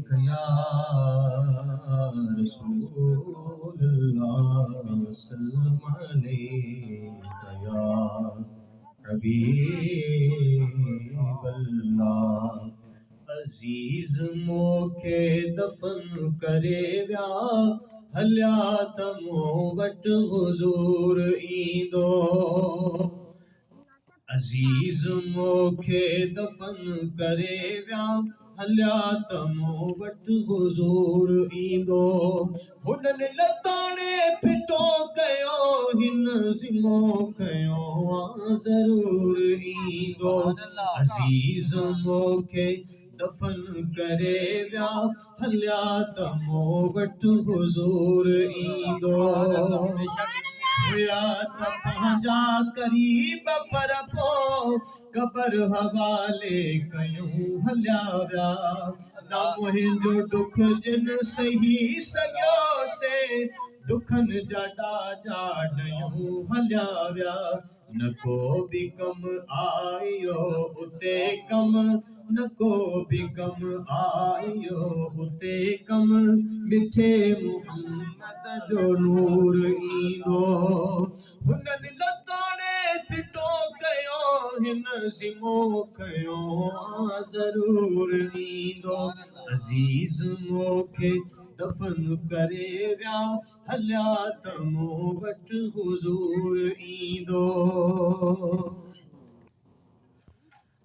या रसूलल्लाह सल्लम अलैका या हबीबल्लाह। अजीज मोखे दफन करे व्या हल्या तमो वट हुजूर ईंदो। अजीज मोखे दफन करे व्या हल्या तमो वट हुजूर ईंदो। हुननि लताणे फिटो कयो हिन ज़िमो कयो ज़रूर ईंदो। अजीज मोखे दफन करे व्या हल्या तमो वट हुजूर ईंदो। हुया त पंहिंजा करीब पर पो कबर हवाले कयूं हलिया विया। ना मुंहिंजो दुख जिन सही सघियो से दुखनि जा ॾाजा ॾयूं हलिया विया। न को बि कम आयो उते कम न को बि कम आयो उते कम मिठे मुहम्मद जो नूर ईंदो। हुननि लताणे फिटो कयो हिन ज़िमो कयो ज़रूर ईंदो। अजीज मोखे दफन करे विया हलिया त मूं वटि हुजूर ईंदो।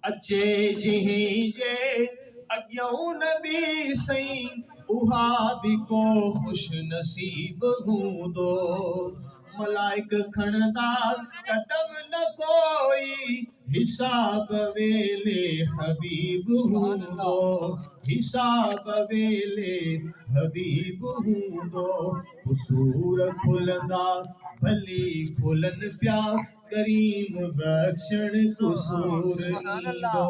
अचे जिहीं जे अॻियां नबी सईं उहा बि को ख़ुश नसीब हूंदो। मलाइक खणंदा कदम न कोई हिसाब वेले हबीब हूंदो। हिसाब वेले हबीब हूंदो। कुसूर खुलंदा भली खुलन पिया करीम बख्शण कुसूर ईंदो।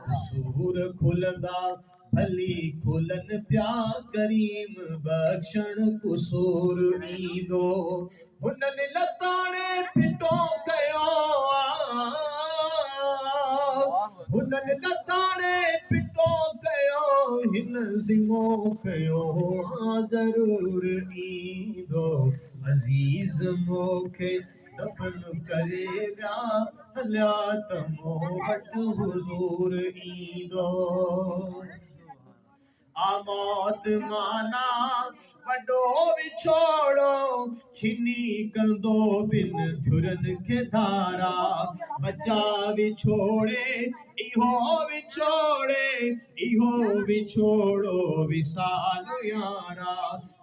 कुसूर खुलंदा भली खुलन पिया करीम बख्शण कुसूर ईंदो। हुननि लताणे फिटो कयो हुननि लताणे फिटो कयो हिन ज़िमो कयो ज़रूर ईंदो। अजीज मोखे दफन करे विया हलिया त मूं वटि हुजूर ईंदो। आमौत माना वॾो विछोड़ो छिनी कंदो बिन धुरनि खे धारा। बचा विछोड़े इहो विछोड़ो विसाल यारा।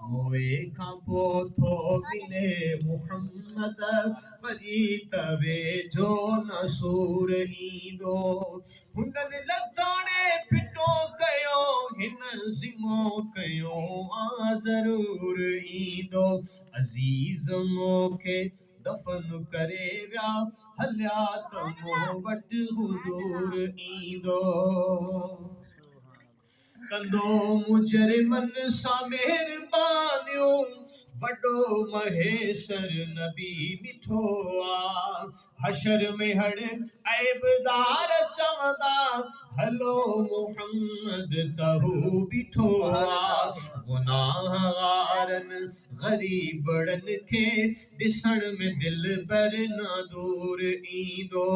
मोए खां पोइ थो मिले मुहम्मद वरी तवे जो नसूर ईंदो। हुननि लताणे फिटो कयो हिन ज़िमो कयो ज़रूर ईंदो। अजीज मोखे दफन करे विया हलिया त मूं वटि हुजूर ईंदो। कंदो मुजरिमन सां महिरबानियूं वॾो महेसर नबी मिठो आ। हशर में हड़ ऐबदार चवंदा हलो मुहम्मद तहू बीठो आ। गुनाहगारन गरीबड़न खे ॾिसण में दिल बर न दूर ईंदो।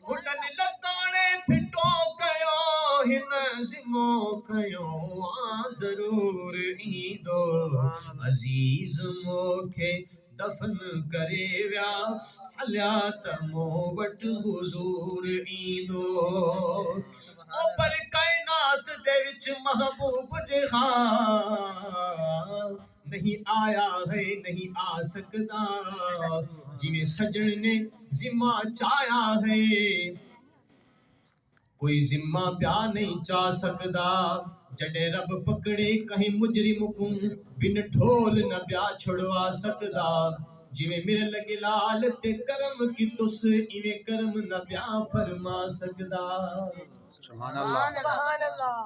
हुननि लताणे फिटो कयो हिन ज़िमो कयो ज़रूर ईंदो। अजीज मोखे दफन करे विया हलिया त मूं वटि हुजूर ईंदो। पर कायनात दे विच महबूब जहां नहीं आया है नहीं आ सकदा। जिवें सजण ने जिम्मा चाया है कोई जिम्मा प्या नहीं चा सकदा। जडे रब पकड़े कहीं मुजरिम को बिन ढोल न प्या छुड़वा सकदा। जिवें मेरे लगे लाल ते करम की तुस इवें करम न प्या फरमा सकदा। सुभान अल्लाह।